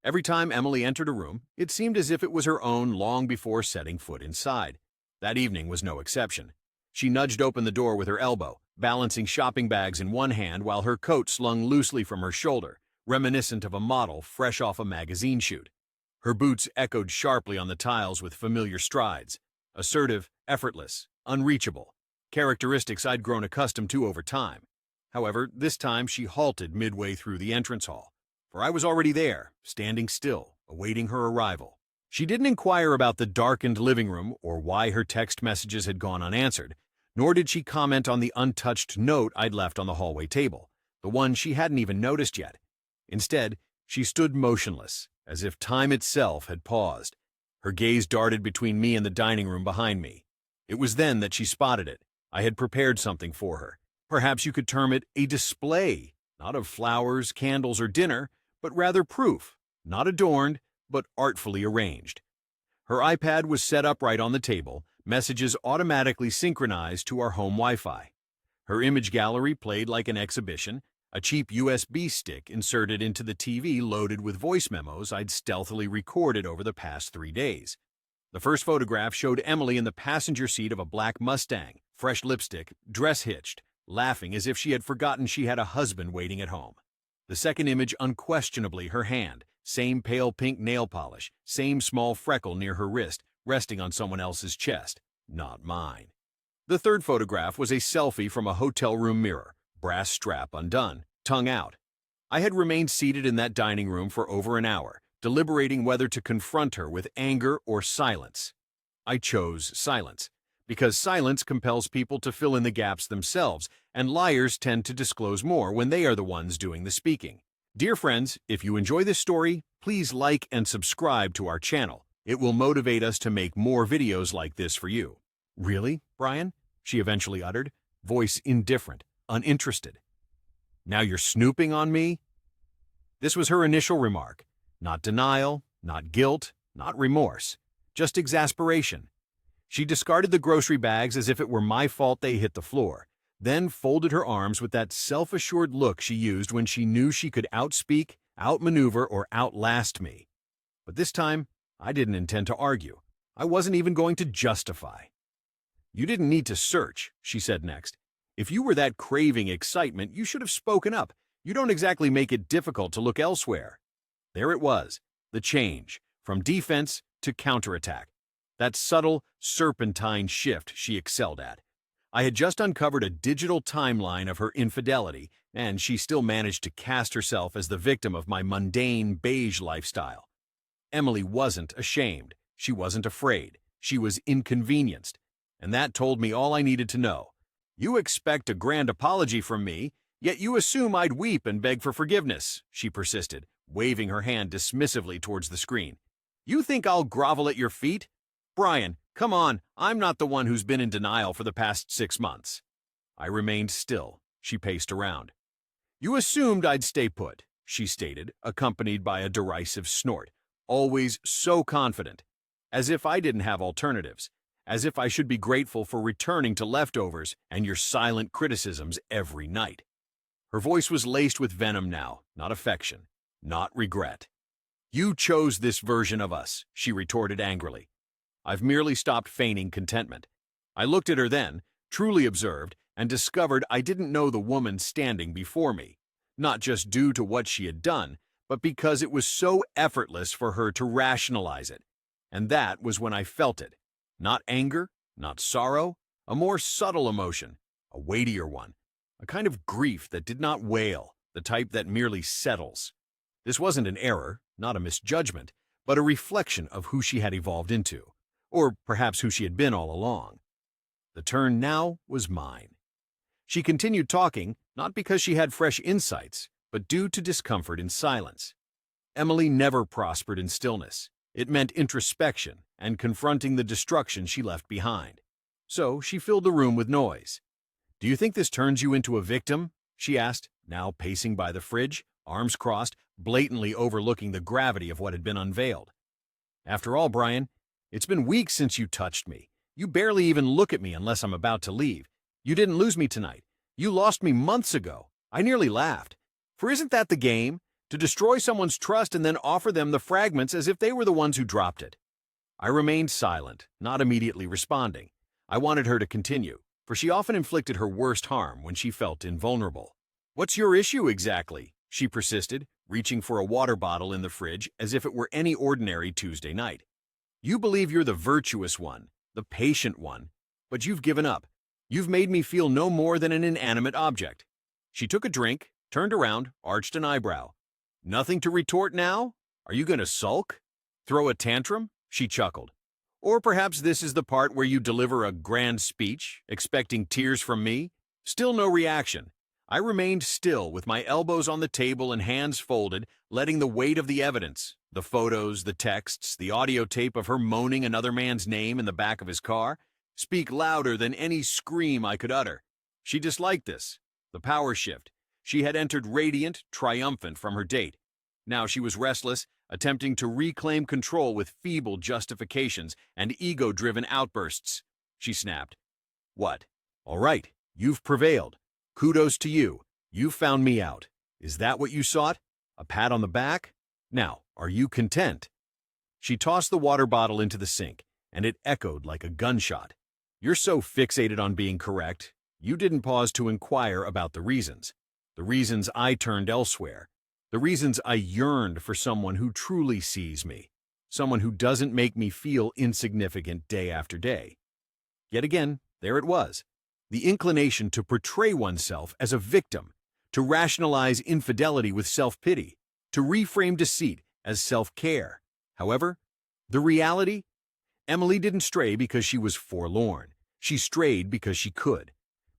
Every time Emily entered a room, it seemed as if it was her own long before setting foot inside. That evening was no exception. She nudged open the door with her elbow, balancing shopping bags in one hand while her coat slung loosely from her shoulder, reminiscent of a model fresh off a magazine shoot. Her boots echoed sharply on the tiles with familiar strides, assertive, effortless, unreachable, characteristics I'd grown accustomed to over time. However, this time she halted midway through the entrance hall, for I was already there, standing still, awaiting her arrival. She didn't inquire about the darkened living room or why her text messages had gone unanswered, nor did she comment on the untouched note I'd left on the hallway table, the one she hadn't even noticed yet. Instead, she stood motionless, as if time itself had paused. Her gaze darted between me and the dining room behind me. It was then that she spotted it. I had prepared something for her. Perhaps you could term it a display, not of flowers, candles, or dinner, but rather proof, not adorned, but artfully arranged. Her iPad was set upright on the table, messages automatically synchronized to our home Wi-Fi. Her image gallery played like an exhibition, a cheap USB stick inserted into the TV loaded with voice memos I'd stealthily recorded over the past 3 days. The first photograph showed Emily in the passenger seat of a black Mustang, fresh lipstick, dress hitched, laughing as if she had forgotten she had a husband waiting at home. The second image unquestionably her hand, same pale pink nail polish, same small freckle near her wrist, resting on someone else's chest, not mine. The third photograph was a selfie from a hotel room mirror, brass strap undone, tongue out. I had remained seated in that dining room for over an hour, deliberating whether to confront her with anger or silence. I chose silence, because silence compels people to fill in the gaps themselves, and liars tend to disclose more when they are the ones doing the speaking. Dear friends, if you enjoy this story, please like and subscribe to our channel. It will motivate us to make more videos like this for you. Really, Brian? She eventually uttered, voice indifferent, uninterested. Now you're snooping on me? This was her initial remark. Not denial, not guilt, not remorse, just exasperation. She discarded the grocery bags as if it were my fault they hit the floor, then folded her arms with that self-assured look she used when she knew she could outspeak, outmaneuver, or outlast me. But this time, I didn't intend to argue. I wasn't even going to justify. You didn't need to search, she said next. If you were that craving excitement, you should have spoken up. You don't exactly make it difficult to look elsewhere. There it was, the change, from defense to counterattack. That subtle, serpentine shift she excelled at. I had just uncovered a digital timeline of her infidelity, and she still managed to cast herself as the victim of my mundane, beige lifestyle. Emily wasn't ashamed. She wasn't afraid. She was inconvenienced. And that told me all I needed to know. You expect a grand apology from me, yet you assume I'd weep and beg for forgiveness, she persisted, waving her hand dismissively towards the screen. You think I'll grovel at your feet? Brian, come on, I'm not the one who's been in denial for the past 6 months. I remained still. She paced around. You assumed I'd stay put, she stated, accompanied by a derisive snort, always so confident, as if I didn't have alternatives, as if I should be grateful for returning to leftovers and your silent criticisms every night. Her voice was laced with venom now, not affection, not regret. You chose this version of us, she retorted angrily. I've merely stopped feigning contentment. I looked at her then, truly observed, and discovered I didn't know the woman standing before me, not just due to what she had done, but because it was so effortless for her to rationalize it. And that was when I felt it. Not anger, not sorrow, a more subtle emotion, a weightier one, a kind of grief that did not wail, the type that merely settles. This wasn't an error, not a misjudgment, but a reflection of who she had evolved into, or perhaps who she had been all along. The turn now was mine. She continued talking, not because she had fresh insights, but due to discomfort in silence. Emily never prospered in stillness. It meant introspection and confronting the destruction she left behind. So she filled the room with noise. Do you think this turns you into a victim? She asked, now pacing by the fridge, arms crossed, blatantly overlooking the gravity of what had been unveiled. After all, Brian, it's been weeks since you touched me. You barely even look at me unless I'm about to leave. You didn't lose me tonight. You lost me months ago. I nearly laughed. For isn't that the game? To destroy someone's trust and then offer them the fragments as if they were the ones who dropped it. I remained silent, not immediately responding. I wanted her to continue, for she often inflicted her worst harm when she felt invulnerable. "What's your issue exactly?" she persisted, reaching for a water bottle in the fridge as if it were any ordinary Tuesday night. "You believe you're the virtuous one, the patient one, but you've given up. You've made me feel no more than an inanimate object." She took a drink, turned around, arched an eyebrow. "Nothing to retort now? Are you going to sulk? Throw a tantrum?" She chuckled. "Or perhaps this is the part where you deliver a grand speech, expecting tears from me?" Still no reaction. I remained still with my elbows on the table and hands folded, letting the weight of the evidence, the photos, the texts, the audio tape of her moaning another man's name in the back of his car, speak louder than any scream I could utter. She disliked this, the power shift. She had entered radiant, triumphant from her date. Now she was restless, attempting to reclaim control with feeble justifications and ego-driven outbursts. She snapped. "What? All right, you've prevailed. Kudos to you. You found me out. Is that what you sought? A pat on the back? Now, are you content?" She tossed the water bottle into the sink, and it echoed like a gunshot. "You're so fixated on being correct, you didn't pause to inquire about the reasons I turned elsewhere, the reasons I yearned for someone who truly sees me, someone who doesn't make me feel insignificant day after day." Yet again, there it was. The inclination to portray oneself as a victim, to rationalize infidelity with self-pity, to reframe deceit as self-care. However, the reality? Emily didn't stray because she was forlorn. She strayed because she could,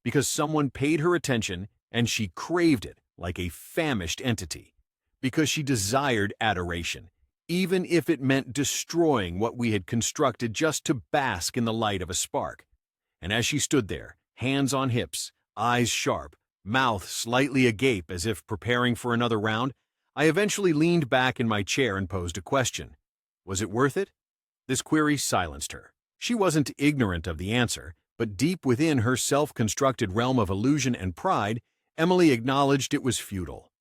because someone paid her attention and she craved it like a famished entity, because she desired adoration, even if it meant destroying what we had constructed just to bask in the light of a spark. And as she stood there, hands on hips, eyes sharp, mouth slightly agape as if preparing for another round, I eventually leaned back in my chair and posed a question. Was it worth it? This query silenced her. She wasn't ignorant of the answer, but deep within her self-constructed realm of illusion and pride, Emily acknowledged it was futile.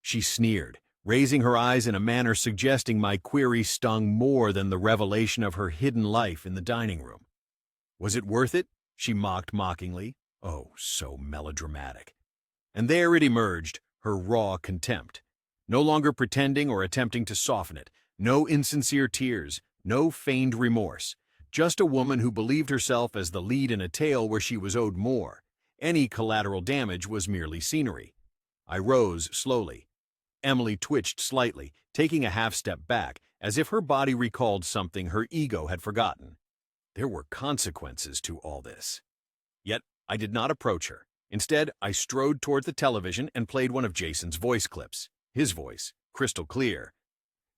She sneered, raising her eyes in a manner suggesting my query stung more than the revelation of her hidden life in the dining room. "Was it worth it?" she mocked mockingly. Oh, so melodramatic. And there it emerged, her raw contempt. No longer pretending or attempting to soften it, no insincere tears, no feigned remorse. Just a woman who believed herself as the lead in a tale where she was owed more. Any collateral damage was merely scenery. I rose slowly. Emily twitched slightly, taking a half-step back, as if her body recalled something her ego had forgotten. There were consequences to all this. Yet I did not approach her. Instead, I strode toward the television and played one of Jason's voice clips. His voice, crystal clear.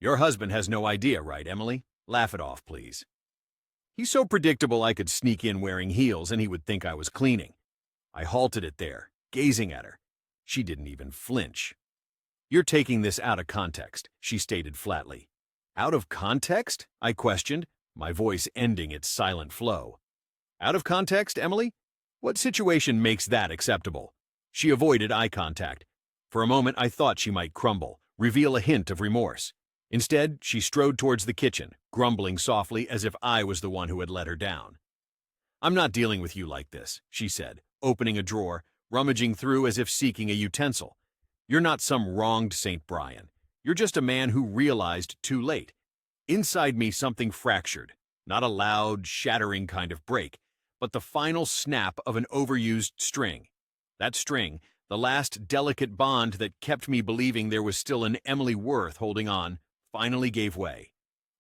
"Your husband has no idea, right, Emily? Laugh it off, please." He's so predictable I could sneak in wearing heels and he would think I was cleaning. I halted it there, gazing at her. She didn't even flinch. "You're taking this out of context," she stated flatly. "Out of context?" I questioned, my voice ending its silent flow. "Out of context, Emily? What situation makes that acceptable?" She avoided eye contact. For a moment I thought she might crumble, reveal a hint of remorse. Instead, she strode towards the kitchen, grumbling softly as if I was the one who had let her down. "I'm not dealing with you like this," she said, opening a drawer, rummaging through as if seeking a utensil. "You're not some wronged St. Brian. You're just a man who realized too late. Inside me something fractured, not a loud, shattering kind of break, but the final snap of an overused string. That string, the last delicate bond that kept me believing there was still an Emily worth holding on, finally gave way."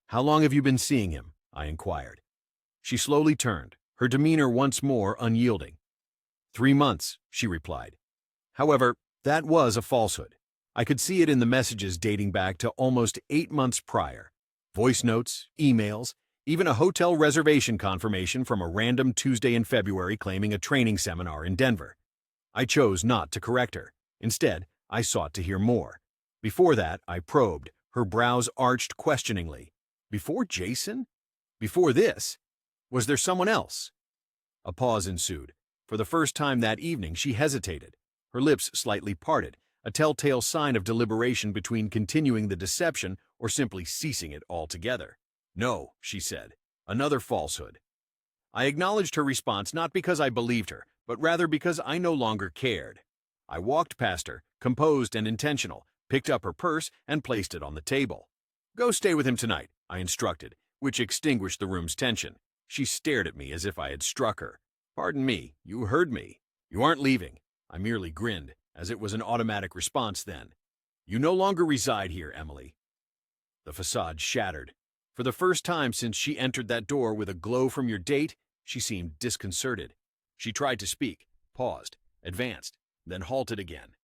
"How long have you been seeing him?" I inquired. She slowly turned, her demeanor once more unyielding. 3 months, she replied. However, that was a falsehood. I could see it in the messages dating back to almost 8 months prior. Voice notes, emails, even a hotel reservation confirmation from a random Tuesday in February claiming a training seminar in Denver. I chose not to correct her. Instead, I sought to hear more. Before that, I probed, her brows arched questioningly. Before Jason? Before this? Was there someone else? A pause ensued. For the first time that evening, she hesitated. Her lips slightly parted, a telltale sign of deliberation between continuing the deception or simply ceasing it altogether. "No," she said. "Another falsehood." I acknowledged her response not because I believed her, but rather because I no longer cared. I walked past her, composed and intentional, picked up her purse and placed it on the table. "Go stay with him tonight," I instructed, which extinguished the room's tension. She stared at me as if I had struck her. "Pardon me, you heard me. You aren't leaving." I merely grinned, as it was an automatic response then. "You no longer reside here, Emily." The facade shattered. For the first time since she entered that door with a glow from your date, she seemed disconcerted. She tried to speak, paused, advanced, then halted again.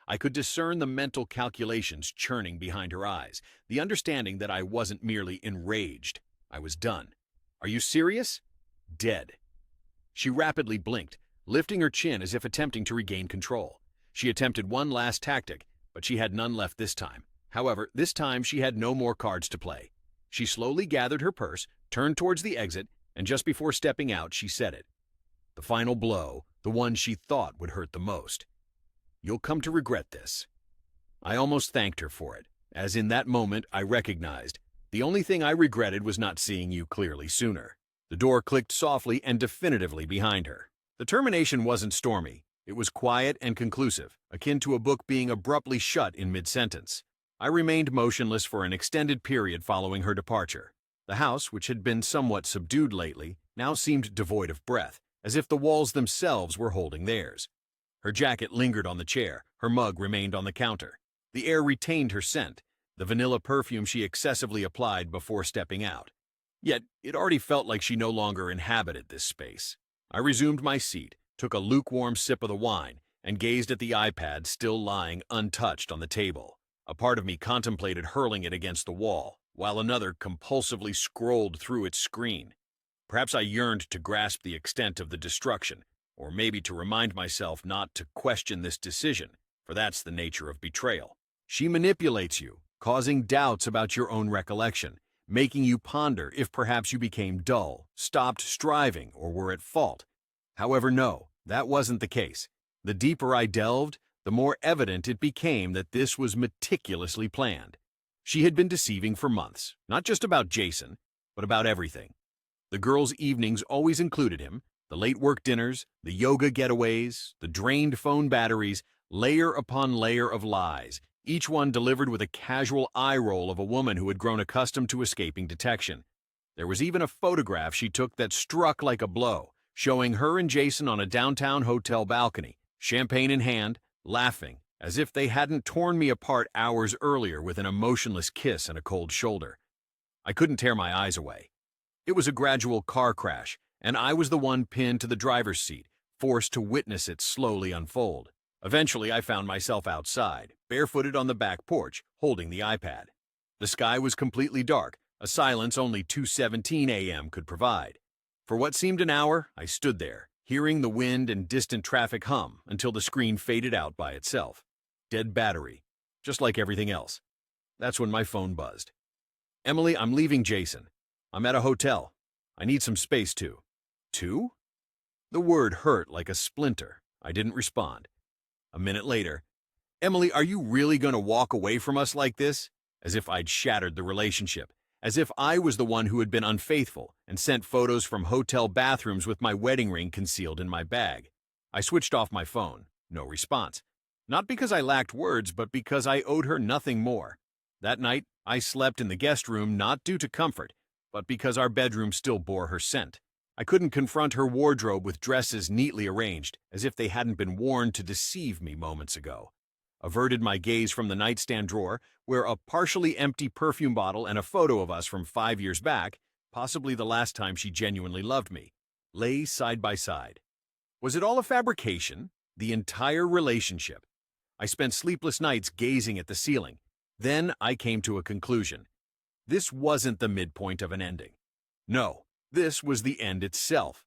I could discern the mental calculations churning behind her eyes, the understanding that I wasn't merely enraged. I was done. "Are you serious?" "Dead." She rapidly blinked, lifting her chin as if attempting to regain control. She attempted one last tactic, but she had none left this time. However, this time she had no more cards to play. She slowly gathered her purse, turned towards the exit, and just before stepping out, she said it. The final blow, the one she thought would hurt the most. "You'll come to regret this." I almost thanked her for it, as in that moment I recognized the only thing I regretted was not seeing you clearly sooner. The door clicked softly and definitively behind her. The termination wasn't stormy. It was quiet and conclusive, akin to a book being abruptly shut in mid-sentence. I remained motionless for an extended period following her departure. The house, which had been somewhat subdued lately, now seemed devoid of breath, as if the walls themselves were holding theirs. Her jacket lingered on the chair, her mug remained on the counter. The air retained her scent, the vanilla perfume she excessively applied before stepping out. Yet it already felt like she no longer inhabited this space. I resumed my seat, took a lukewarm sip of the wine, and gazed at the iPad still lying untouched on the table. A part of me contemplated hurling it against the wall, while another compulsively scrolled through its screen. Perhaps I yearned to grasp the extent of the destruction, or maybe to remind myself not to question this decision, for that's the nature of betrayal. She manipulates you, causing doubts about your own recollection, making you ponder if perhaps you became dull, stopped striving, or were at fault. However, no, that wasn't the case. The deeper I delved, the more evident it became that this was meticulously planned. She had been deceiving for months, not just about Jason, but about everything. The girls' evenings always included him, the late work dinners, the yoga getaways, the drained phone batteries, layer upon layer of lies, each one delivered with a casual eye roll of a woman who had grown accustomed to escaping detection. There was even a photograph she took that struck like a blow, showing her and Jason on a downtown hotel balcony, champagne in hand, laughing, as if they hadn't torn me apart hours earlier with an emotionless kiss and a cold shoulder. I couldn't tear my eyes away. It was a gradual car crash, and I was the one pinned to the driver's seat, forced to witness it slowly unfold. Eventually, I found myself outside, barefooted on the back porch, holding the iPad. The sky was completely dark, a silence only 2:17 a.m. could provide. For what seemed an hour, I stood there, hearing the wind and distant traffic hum until the screen faded out by itself. Dead battery, just like everything else. That's when my phone buzzed. "Emily, I'm leaving Jason. I'm at a hotel. I need some space too." "Two?" The word hurt like a splinter. I didn't respond. A minute later, "Emily, are you really going to walk away from us like this?" As if I'd shattered the relationship. As if I was the one who had been unfaithful and sent photos from hotel bathrooms with my wedding ring concealed in my bag. I switched off my phone. No response. Not because I lacked words, but because I owed her nothing more. That night, I slept in the guest room not due to comfort, but because our bedroom still bore her scent. I couldn't confront her wardrobe with dresses neatly arranged, as if they hadn't been worn to deceive me moments ago. Averted my gaze from the nightstand drawer, where a partially empty perfume bottle and a photo of us from 5 years back, possibly the last time she genuinely loved me, lay side by side. Was it all a fabrication? The entire relationship? I spent sleepless nights gazing at the ceiling. Then I came to a conclusion. This wasn't the midpoint of an ending. No, this was the end itself.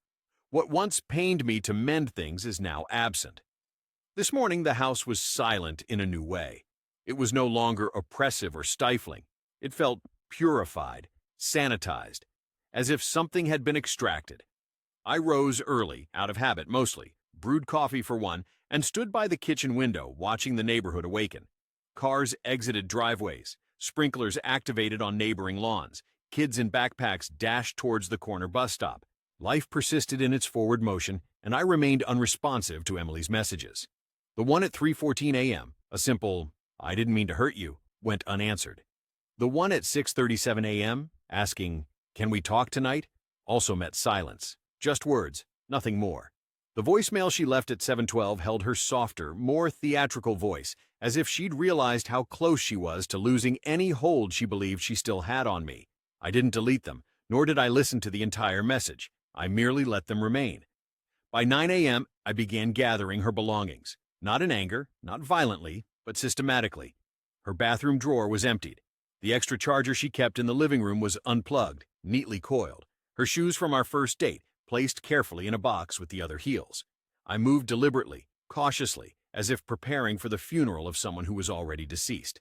What once pained me to mend things is now absent. This morning the house was silent in a new way. It was no longer oppressive or stifling. It felt purified, sanitized, as if something had been extracted. I rose early, out of habit mostly, brewed coffee for one, and stood by the kitchen window watching the neighborhood awaken. Cars exited driveways, sprinklers activated on neighboring lawns, kids in backpacks dashed towards the corner bus stop. Life persisted in its forward motion, and I remained unresponsive to Emily's messages. The one at 3:14 a.m., a simple, "I didn't mean to hurt you," went unanswered. The one at 6:37 a.m., asking, "Can we talk tonight?" also met silence. Just words, nothing more. The voicemail she left at 7:12 held her softer, more theatrical voice, as if she'd realized how close she was to losing any hold she believed she still had on me. I didn't delete them, nor did I listen to the entire message. I merely let them remain. By 9 a.m., I began gathering her belongings. Not in anger, not violently, but systematically. Her bathroom drawer was emptied. The extra charger she kept in the living room was unplugged, neatly coiled. Her shoes from our first date, placed carefully in a box with the other heels. I moved deliberately, cautiously, as if preparing for the funeral of someone who was already deceased.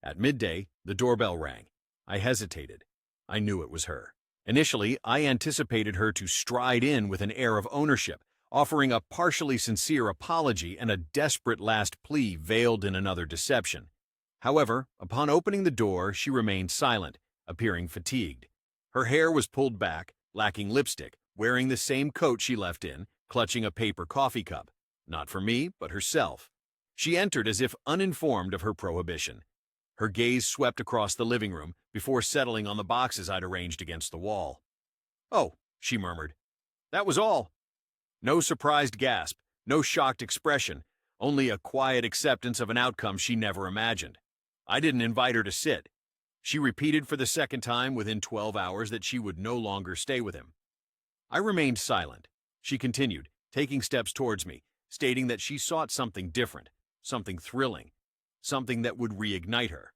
At midday, the doorbell rang. I hesitated. I knew it was her. Initially, I anticipated her to stride in with an air of ownership, offering a partially sincere apology and a desperate last plea veiled in another deception. However, upon opening the door, she remained silent, appearing fatigued. Her hair was pulled back, lacking lipstick, wearing the same coat she left in, clutching a paper coffee cup. Not for me, but herself. She entered as if uninformed of her prohibition. Her gaze swept across the living room before settling on the boxes I'd arranged against the wall. "Oh," she murmured. "That was all." No surprised gasp, no shocked expression, only a quiet acceptance of an outcome she never imagined. I didn't invite her to sit. She repeated for the second time within 12 hours that she would no longer stay with him. I remained silent. She continued, taking steps towards me, stating that she sought something different, something thrilling, something that would reignite her.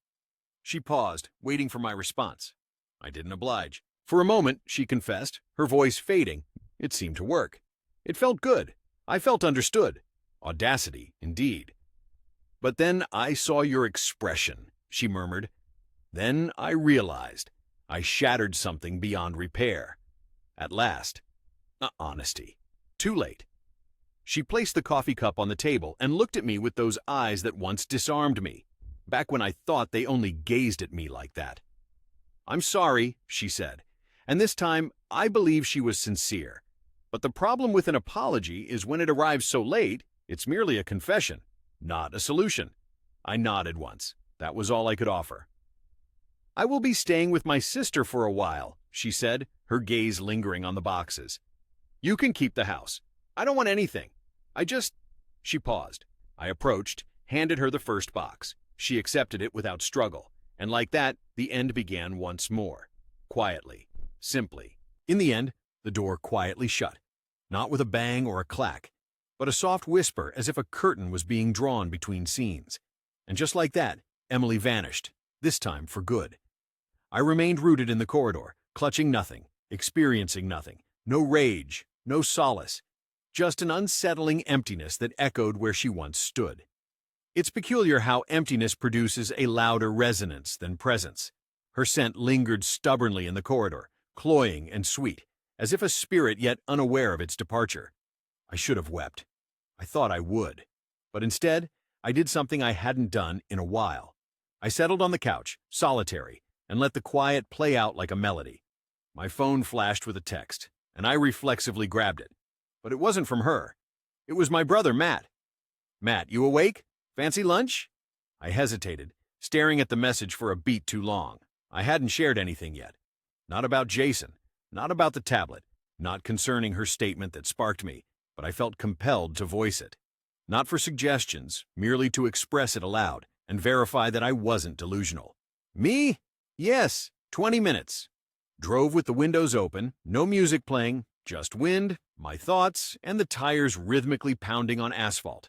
She paused, waiting for my response. I didn't oblige. For a moment, she confessed, her voice fading. It seemed to work. It felt good. I felt understood. Audacity, indeed. "But then I saw your expression," she murmured. "Then I realized. I shattered something beyond repair. At last. Honesty. Too late." She placed the coffee cup on the table and looked at me with those eyes that once disarmed me, back when I thought they only gazed at me like that. "I'm sorry," she said, and this time I believe she was sincere. But the problem with an apology is when it arrives so late, it's merely a confession, not a solution. I nodded once. That was all I could offer. "I will be staying with my sister for a while," she said, her gaze lingering on the boxes. "You can keep the house. I don't want anything. She paused. I approached, handed her the first box. She accepted it without struggle, and like that, the end began once more. Quietly, simply. In the end, the door quietly shut, not with a bang or a clack, but a soft whisper as if a curtain was being drawn between scenes. And just like that, Emily vanished, this time for good. I remained rooted in the corridor, clutching nothing, experiencing nothing, no rage, no solace, just an unsettling emptiness that echoed where she once stood. It's peculiar how emptiness produces a louder resonance than presence. Her scent lingered stubbornly in the corridor, cloying and sweet, as if a spirit yet unaware of its departure. I should have wept. I thought I would. But instead, I did something I hadn't done in a while. I settled on the couch, solitary, and let the quiet play out like a melody. My phone flashed with a text, and I reflexively grabbed it. But it wasn't from her. It was my brother, Matt. "Matt, you awake? Fancy lunch?" I hesitated, staring at the message for a beat too long. I hadn't shared anything yet. Not about Jason, not about the tablet, not concerning her statement that sparked me, but I felt compelled to voice it. Not for suggestions, merely to express it aloud and verify that I wasn't delusional. "Me? Yes, 20 minutes. Drove with the windows open, no music playing, just wind, my thoughts, and the tires rhythmically pounding on asphalt."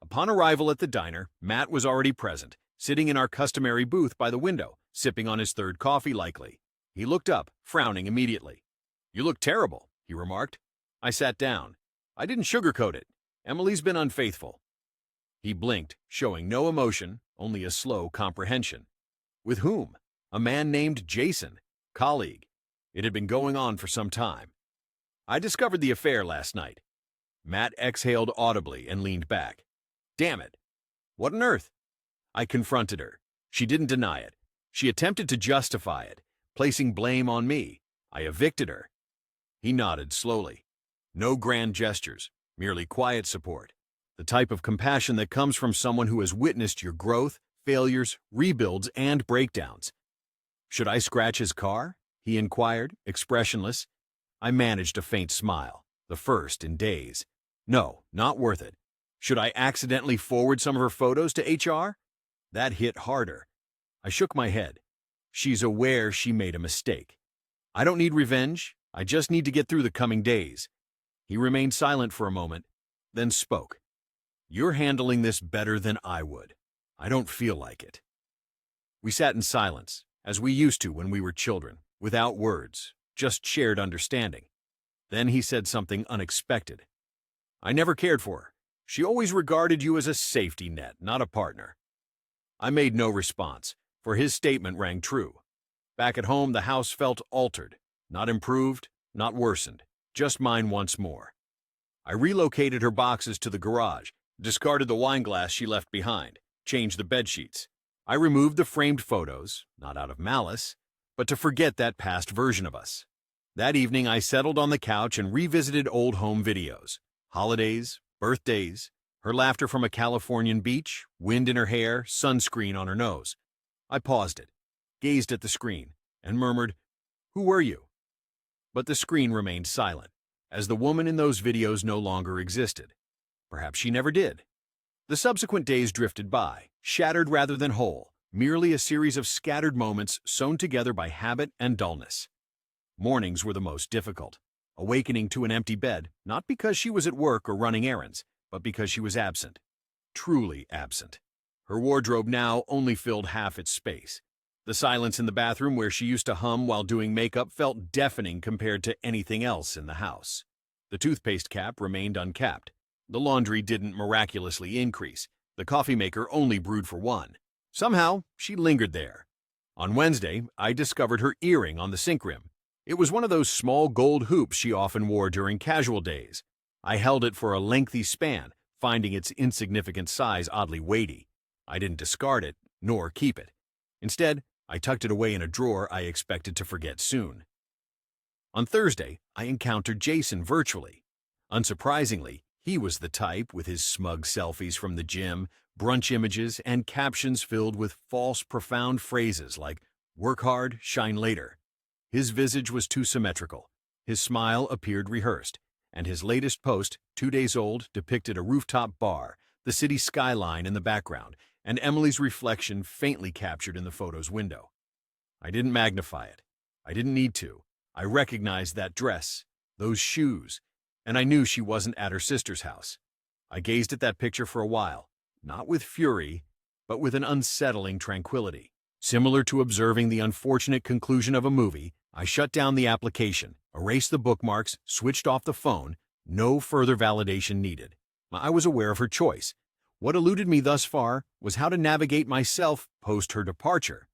Upon arrival at the diner, Matt was already present, sitting in our customary booth by the window, sipping on his third coffee likely. He looked up, frowning immediately. "You look terrible," he remarked. I sat down. "I didn't sugarcoat it. Emily's been unfaithful." He blinked, showing no emotion, only a slow comprehension. "With whom?" "A man named Jason. Colleague. It had been going on for some time. I discovered the affair last night." Matt exhaled audibly and leaned back. Damn it. What on earth? I confronted her. She didn't deny it. She attempted to justify it, placing blame on me. I evicted her. He nodded slowly. No grand gestures, merely quiet support. The type of compassion that comes from someone who has witnessed your growth, failures, rebuilds, and breakdowns. Should I scratch his car? He inquired, expressionless. I managed a faint smile, the first in days. No, not worth it. Should I accidentally forward some of her photos to HR? That hit harder. I shook my head. She's aware she made a mistake. I don't need revenge. I just need to get through the coming days. He remained silent for a moment, then spoke. You're handling this better than I would. I don't feel like it. We sat in silence, as we used to when we were children, without words, just shared understanding. Then he said something unexpected. I never cared for her. She always regarded you as a safety net, not a partner. I made no response, for his statement rang true. Back at home, the house felt altered, not improved, not worsened, just mine once more. I relocated her boxes to the garage, discarded the wine glass she left behind, changed the bedsheets. I removed the framed photos, not out of malice, but to forget that past version of us. That evening, I settled on the couch and revisited old home videos. Holidays, birthdays, her laughter from a Californian beach, wind in her hair, sunscreen on her nose. I paused it, gazed at the screen, and murmured, "Who were you?" But the screen remained silent, as the woman in those videos no longer existed. Perhaps she never did. The subsequent days drifted by, shattered rather than whole, merely a series of scattered moments sewn together by habit and dullness. Mornings were the most difficult, awakening to an empty bed, not because she was at work or running errands, but because she was absent. Truly absent. Her wardrobe now only filled half its space. The silence in the bathroom where she used to hum while doing makeup felt deafening compared to anything else in the house. The toothpaste cap remained uncapped. The laundry didn't miraculously increase. The coffee maker only brewed for one. Somehow, she lingered there. On Wednesday, I discovered her earring on the sink rim. It was one of those small gold hoops she often wore during casual days. I held it for a lengthy span, finding its insignificant size oddly weighty. I didn't discard it, nor keep it. Instead, I tucked it away in a drawer I expected to forget soon. On Thursday, I encountered Jason virtually. Unsurprisingly, he was the type with his smug selfies from the gym, brunch images, and captions filled with false, profound phrases like, "Work hard, shine later." His visage was too symmetrical. His smile appeared rehearsed, and his latest post, 2 days old, depicted a rooftop bar, the city skyline in the background, and Emily's reflection faintly captured in the photo's window. I didn't magnify it. I didn't need to. I recognized that dress, those shoes, and I knew she wasn't at her sister's house. I gazed at that picture for a while, not with fury, but with an unsettling tranquility. Similar to observing the unfortunate conclusion of a movie, I shut down the application, erased the bookmarks, switched off the phone. No further validation needed. I was aware of her choice. What eluded me thus far was how to navigate myself post her departure.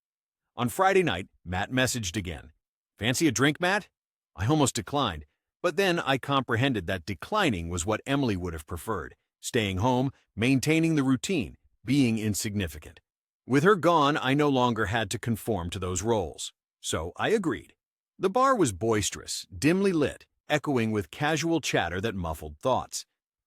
On Friday night, Matt messaged again. "Fancy a drink, Matt?" I almost declined, but then I comprehended that declining was what Emily would have preferred, staying home, maintaining the routine, being insignificant. With her gone, I no longer had to conform to those roles. So I agreed. The bar was boisterous, dimly lit, echoing with casual chatter that muffled thoughts.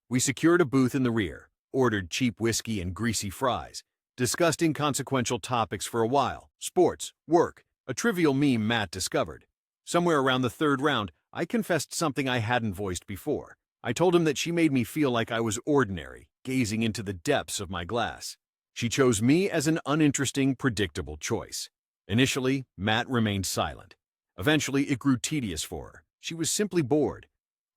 We secured a booth in the rear, ordered cheap whiskey and greasy fries, discussed inconsequential topics for a while, sports, work, a trivial meme Matt discovered. Somewhere around the third round, I confessed something I hadn't voiced before. I told him that she made me feel like I was ordinary, gazing into the depths of my glass. She chose me as an uninteresting, predictable choice. Initially, Matt remained silent. Eventually, it grew tedious for her. She was simply bored.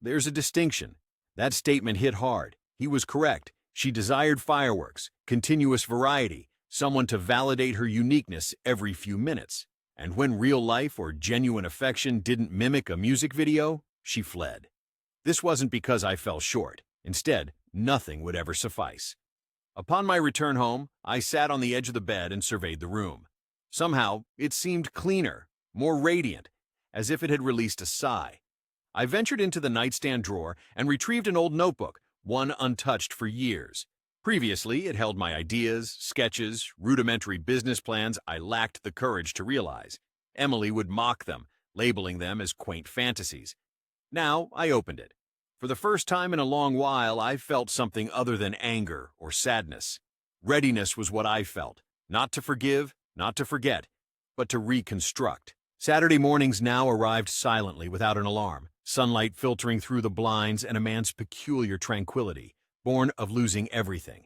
There's a distinction. That statement hit hard. He was correct. She desired fireworks, continuous variety, someone to validate her uniqueness every few minutes. And when real life or genuine affection didn't mimic a music video, she fled. This wasn't because I fell short. Instead, nothing would ever suffice. Upon my return home, I sat on the edge of the bed and surveyed the room. Somehow, it seemed cleaner, more radiant, as if it had released a sigh. I ventured into the nightstand drawer and retrieved an old notebook, one untouched for years. Previously, it held my ideas, sketches, rudimentary business plans I lacked the courage to realize. Emily would mock them, labeling them as quaint fantasies. Now, I opened it. For the first time in a long while, I felt something other than anger or sadness. Readiness was what I felt, not to forgive, not to forget, but to reconstruct. Saturday mornings now arrived silently without an alarm, sunlight filtering through the blinds and a man's peculiar tranquility, born of losing everything.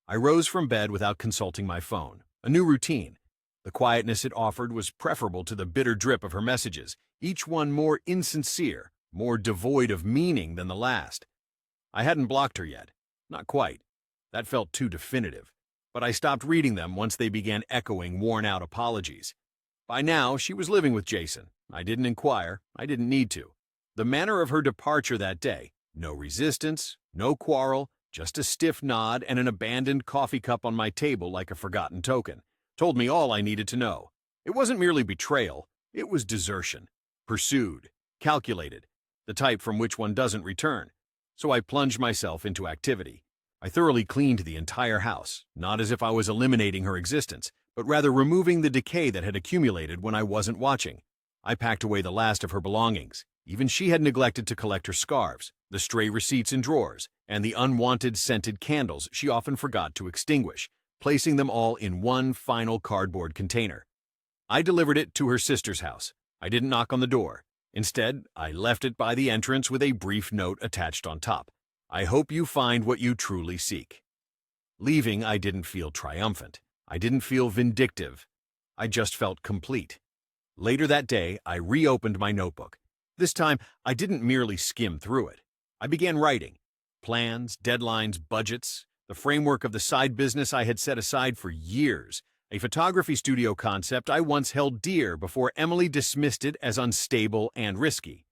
I rose from bed without consulting my phone. A new routine. The quietness it offered was preferable to the bitter drip of her messages, each one more insincere, more devoid of meaning than the last. I hadn't blocked her yet. Not quite. That felt too definitive. But I stopped reading them once they began echoing worn-out apologies. By now, she was living with Jason. I didn't inquire. I didn't need to. The manner of her departure that day, no resistance, no quarrel, just a stiff nod and an abandoned coffee cup on my table like a forgotten token, told me all I needed to know. It wasn't merely betrayal. It was desertion. Pursued. Calculated. The type from which one doesn't return. So I plunged myself into activity. I thoroughly cleaned the entire house, not as if I was eliminating her existence, but rather removing the decay that had accumulated when I wasn't watching. I packed away the last of her belongings. Even she had neglected to collect her scarves, the stray receipts in drawers, and the unwanted scented candles she often forgot to extinguish, placing them all in one final cardboard container. I delivered it to her sister's house. I didn't knock on the door. Instead, I left it by the entrance with a brief note attached on top. I hope you find what you truly seek. Leaving, I didn't feel triumphant. I didn't feel vindictive. I just felt complete. Later that day, I reopened my notebook. This time, I didn't merely skim through it. I began writing. Plans, deadlines, budgets, the framework of the side business I had set aside for years, a photography studio concept I once held dear before Emily dismissed it as unstable and risky.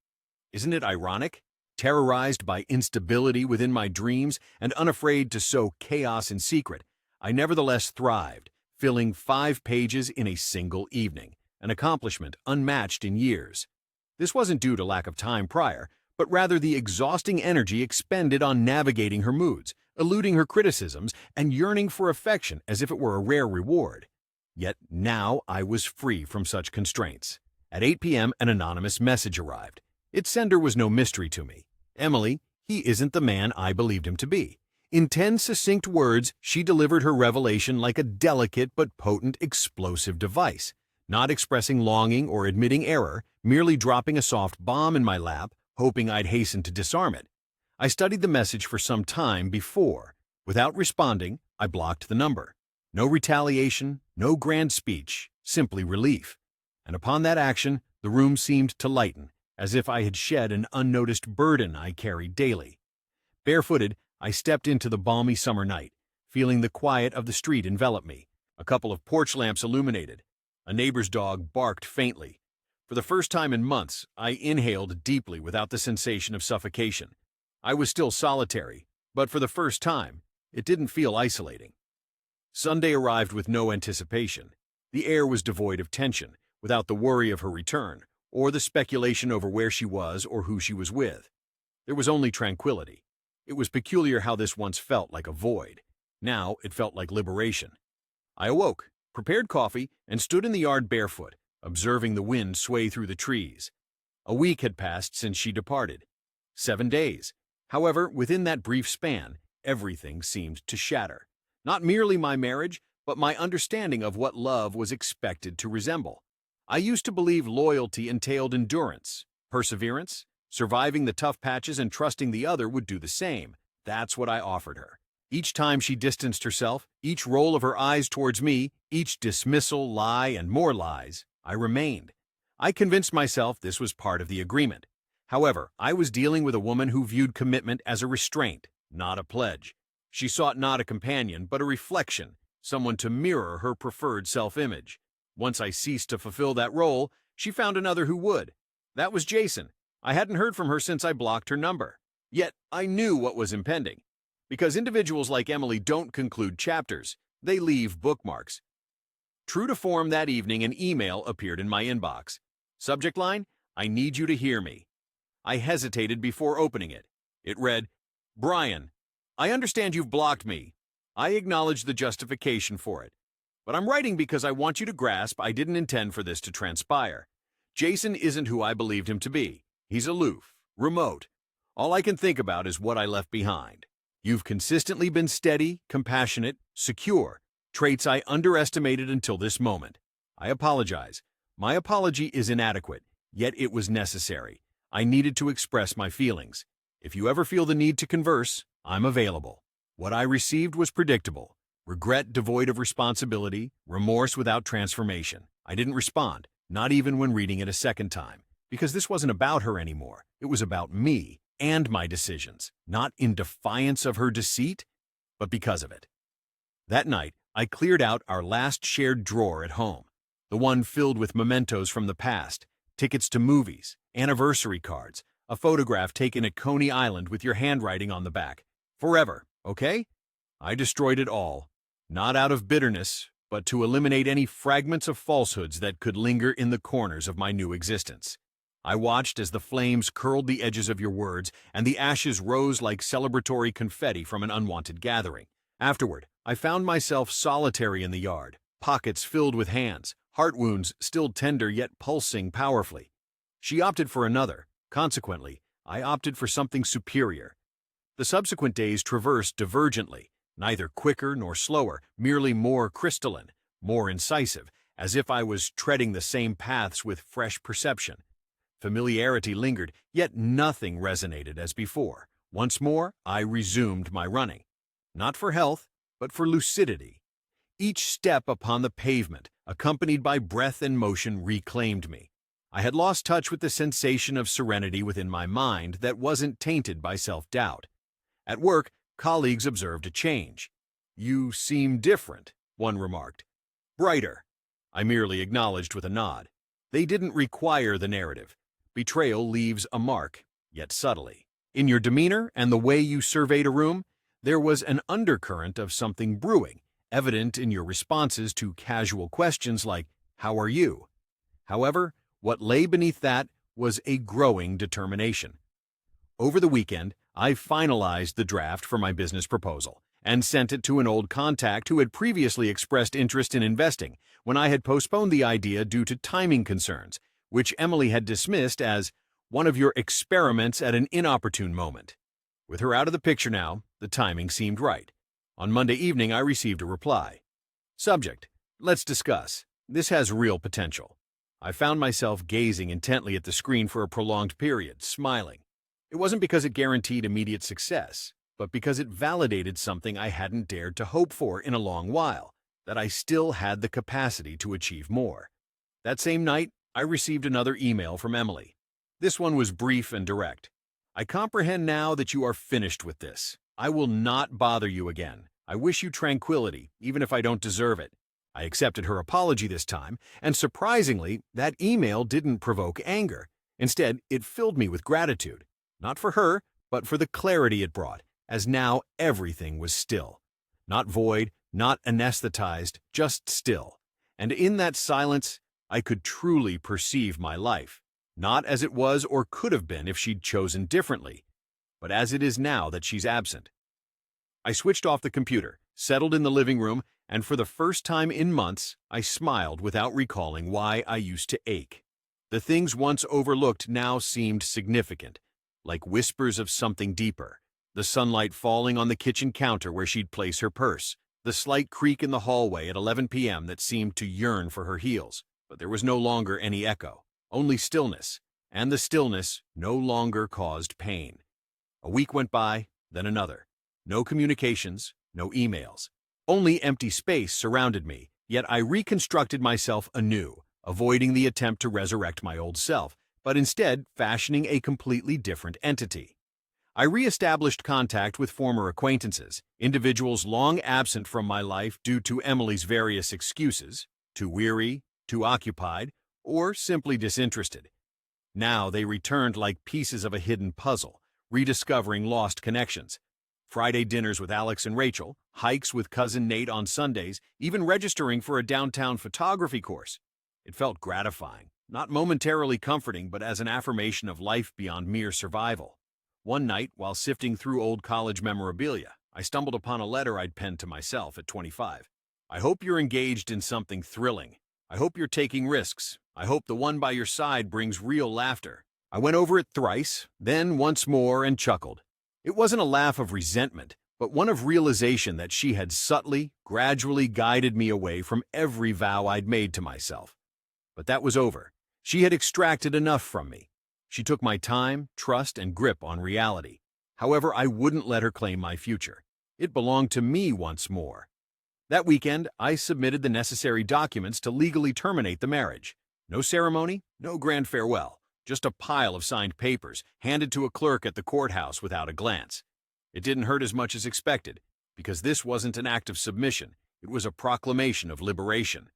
Isn't it ironic? Terrorized by instability within my dreams and unafraid to sow chaos in secret, I nevertheless thrived, filling 5 pages in a single evening, an accomplishment unmatched in years. This wasn't due to lack of time prior, but rather the exhausting energy expended on navigating her moods, eluding her criticisms, and yearning for affection as if it were a rare reward. Yet now I was free from such constraints. At 8 p.m., an anonymous message arrived. Its sender was no mystery to me. Emily, he isn't the man I believed him to be. In 10 succinct words, she delivered her revelation like a delicate but potent explosive device, not expressing longing or admitting error, merely dropping a soft bomb in my lap, hoping I'd hasten to disarm it. I studied the message for some time before. Without responding, I blocked the number. No retaliation, no grand speech, simply relief. And upon that action, the room seemed to lighten, as if I had shed an unnoticed burden I carried daily. Barefooted, I stepped into the balmy summer night, feeling the quiet of the street envelop me. A couple of porch lamps illuminated. A neighbor's dog barked faintly. For the first time in months, I inhaled deeply without the sensation of suffocation. I was still solitary, but for the first time, it didn't feel isolating. Sunday arrived with no anticipation. The air was devoid of tension, without the worry of her return, or the speculation over where she was or who she was with. There was only tranquility. It was peculiar how this once felt like a void. Now it felt like liberation. I awoke, prepared coffee, and stood in the yard barefoot, observing the wind sway through the trees. A week had passed since she departed. 7 days. However, within that brief span, everything seemed to shatter. Not merely my marriage, but my understanding of what love was expected to resemble. I used to believe loyalty entailed endurance, perseverance, surviving the tough patches and trusting the other would do the same. That's what I offered her. Each time she distanced herself, each roll of her eyes towards me, each dismissal, lie, and more lies, I remained. I convinced myself this was part of the agreement. However, I was dealing with a woman who viewed commitment as a restraint, not a pledge. She sought not a companion, but a reflection, someone to mirror her preferred self-image. Once I ceased to fulfill that role, she found another who would. That was Jason. I hadn't heard from her since I blocked her number. Yet, I knew what was impending. Because individuals like Emily don't conclude chapters, they leave bookmarks. True to form that evening, an email appeared in my inbox. Subject line, I need you to hear me. I hesitated before opening it. It read, Brian, I understand you've blocked me. I acknowledge the justification for it. But I'm writing because I want you to grasp I didn't intend for this to transpire. Jason isn't who I believed him to be. He's aloof, remote. All I can think about is what I left behind. You've consistently been steady, compassionate, secure, traits I underestimated until this moment. I apologize. My apology is inadequate, yet it was necessary. I needed to express my feelings. If you ever feel the need to converse, I'm available. What I received was predictable. Regret devoid of responsibility, remorse without transformation. I didn't respond, not even when reading it a second time, because this wasn't about her anymore. It was about me and my decisions, not in defiance of her deceit, but because of it. That night, I cleared out our last shared drawer at home, the one filled with mementos from the past, tickets to movies, anniversary cards, a photograph taken at Coney Island with your handwriting on the back. Forever, okay? I destroyed it all, not out of bitterness, but to eliminate any fragments of falsehoods that could linger in the corners of my new existence. I watched as the flames curled the edges of your words and the ashes rose like celebratory confetti from an unwanted gathering. Afterward, I found myself solitary in the yard, pockets filled with hands, heart wounds still tender yet pulsing powerfully. She opted for another. Consequently, I opted for something superior. The subsequent days traversed divergently, neither quicker nor slower, merely more crystalline, more incisive, as if I was treading the same paths with fresh perception. Familiarity lingered, yet nothing resonated as before. Once more, I resumed my running. Not for health, but for lucidity. Each step upon the pavement, accompanied by breath and motion, reclaimed me. I had lost touch with the sensation of serenity within my mind that wasn't tainted by self-doubt. At work, colleagues observed a change. "You seem different," one remarked. "Brighter," I merely acknowledged with a nod. They didn't require the narrative. Betrayal leaves a mark, yet subtly. In your demeanor and the way you surveyed a room, there was an undercurrent of something brewing, evident in your responses to casual questions like, "How are you?" However, what lay beneath that was a growing determination. Over the weekend, I finalized the draft for my business proposal and sent it to an old contact who had previously expressed interest in investing when I had postponed the idea due to timing concerns, which Emily had dismissed as one of your experiments at an inopportune moment. With her out of the picture now, the timing seemed right. On Monday evening, I received a reply. Subject: let's discuss. This has real potential. I found myself gazing intently at the screen for a prolonged period, smiling. It wasn't because it guaranteed immediate success, but because it validated something I hadn't dared to hope for in a long while, that I still had the capacity to achieve more. That same night, I received another email from Emily. This one was brief and direct. "I comprehend now that you are finished with this. I will not bother you again. I wish you tranquility, even if I don't deserve it." I accepted her apology this time, and surprisingly, that email didn't provoke anger. Instead, it filled me with gratitude. Not for her, but for the clarity it brought, as now everything was still. Not void, not anesthetized, just still. And in that silence, I could truly perceive my life, not as it was or could have been if she'd chosen differently, but as it is now that she's absent. I switched off the computer, settled in the living room, and for the first time in months, I smiled without recalling why I used to ache. The things once overlooked now seemed significant, like whispers of something deeper. The sunlight falling on the kitchen counter where she'd place her purse, the slight creak in the hallway at 11 p.m. that seemed to yearn for her heels. But there was no longer any echo, only stillness, and the stillness no longer caused pain. A week went by, then another. No communications, no emails. Only empty space surrounded me, yet I reconstructed myself anew, avoiding the attempt to resurrect my old self, but instead fashioning a completely different entity. I re-established contact with former acquaintances, individuals long absent from my life due to Emily's various excuses, too weary, too occupied, or simply disinterested. Now they returned like pieces of a hidden puzzle, rediscovering lost connections. Friday dinners with Alex and Rachel, hikes with cousin Nate on Sundays, even registering for a downtown photography course. It felt gratifying, not momentarily comforting, but as an affirmation of life beyond mere survival. One night, while sifting through old college memorabilia, I stumbled upon a letter I'd penned to myself at 25. I hope you're engaged in something thrilling. I hope you're taking risks. I hope the one by your side brings real laughter. I went over it thrice, then once more, and chuckled. It wasn't a laugh of resentment, but one of realization that she had subtly, gradually guided me away from every vow I'd made to myself. But that was over. She had extracted enough from me. She took my time, trust, and grip on reality. However, I wouldn't let her claim my future. It belonged to me once more. That weekend, I submitted the necessary documents to legally terminate the marriage. No ceremony, no grand farewell, just a pile of signed papers handed to a clerk at the courthouse without a glance. It didn't hurt as much as expected, because this wasn't an act of submission, it was a proclamation of liberation.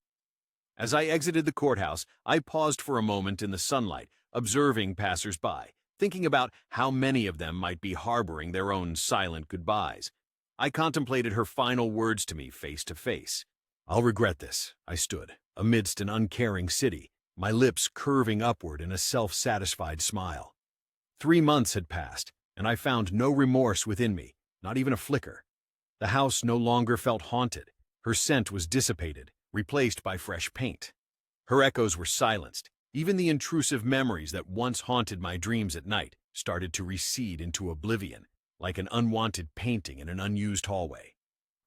As I exited the courthouse, I paused for a moment in the sunlight, observing passers-by, thinking about how many of them might be harboring their own silent goodbyes. I contemplated her final words to me face to face. "I'll regret this," I stood, amidst an uncaring city, my lips curving upward in a self-satisfied smile. 3 months had passed, and I found no remorse within me, not even a flicker. The house no longer felt haunted. Her scent was dissipated, replaced by fresh paint. Her echoes were silenced. Even the intrusive memories that once haunted my dreams at night started to recede into oblivion, like an unwanted painting in an unused hallway.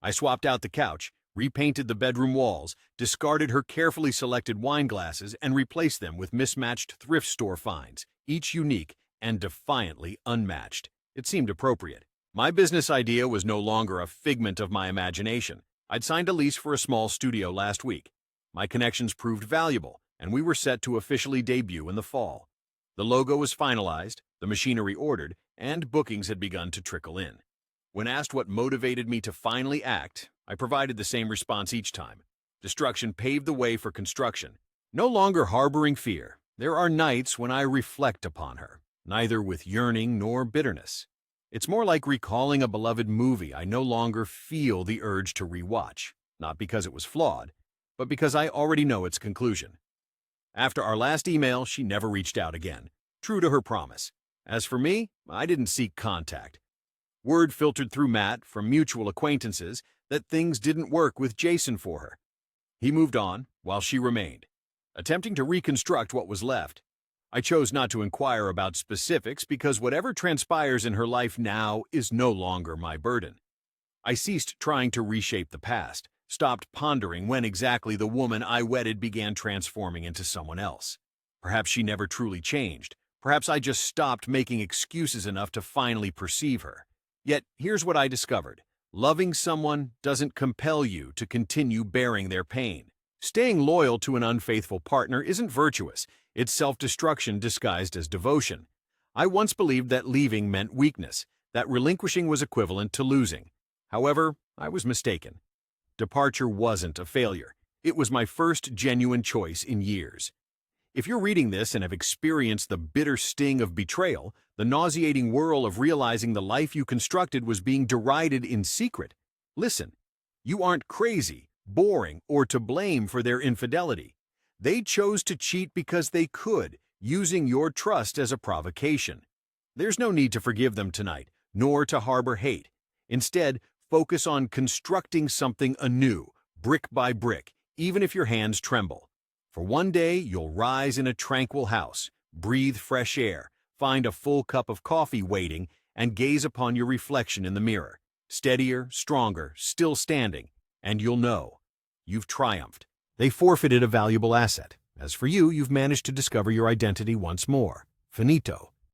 I swapped out the couch, repainted the bedroom walls, discarded her carefully selected wine glasses, and replaced them with mismatched thrift store finds, each unique and defiantly unmatched. It seemed appropriate. My business idea was no longer a figment of my imagination. I'd signed a lease for a small studio last week. My connections proved valuable, and we were set to officially debut in the fall. The logo was finalized, the machinery ordered, and bookings had begun to trickle in. When asked what motivated me to finally act, I provided the same response each time. Destruction paved the way for construction. No longer harboring fear, there are nights when I reflect upon her, neither with yearning nor bitterness. It's more like recalling a beloved movie I no longer feel the urge to rewatch, not because it was flawed, but because I already know its conclusion. After our last email, she never reached out again, true to her promise. As for me, I didn't seek contact. Word filtered through Matt from mutual acquaintances that things didn't work with Jason for her. He moved on, while she remained, attempting to reconstruct what was left. I chose not to inquire about specifics because whatever transpires in her life now is no longer my burden. I ceased trying to reshape the past, stopped pondering when exactly the woman I wedded began transforming into someone else. Perhaps she never truly changed. Perhaps I just stopped making excuses enough to finally perceive her. Yet, here's what I discovered. Loving someone doesn't compel you to continue bearing their pain. Staying loyal to an unfaithful partner isn't virtuous. It's self-destruction disguised as devotion. I once believed that leaving meant weakness, that relinquishing was equivalent to losing. However, I was mistaken. Departure wasn't a failure. It was my first genuine choice in years. If you're reading this and have experienced the bitter sting of betrayal, the nauseating whirl of realizing the life you constructed was being derided in secret, listen. You aren't crazy, boring, or to blame for their infidelity. They chose to cheat because they could, using your trust as a provocation. There's no need to forgive them tonight, nor to harbor hate. Instead, focus on constructing something anew, brick by brick, even if your hands tremble. For one day, you'll rise in a tranquil house, breathe fresh air, find a full cup of coffee waiting, and gaze upon your reflection in the mirror. Steadier, stronger, still standing, and you'll know you've triumphed. They forfeited a valuable asset. As for you, you've managed to discover your identity once more. Finito.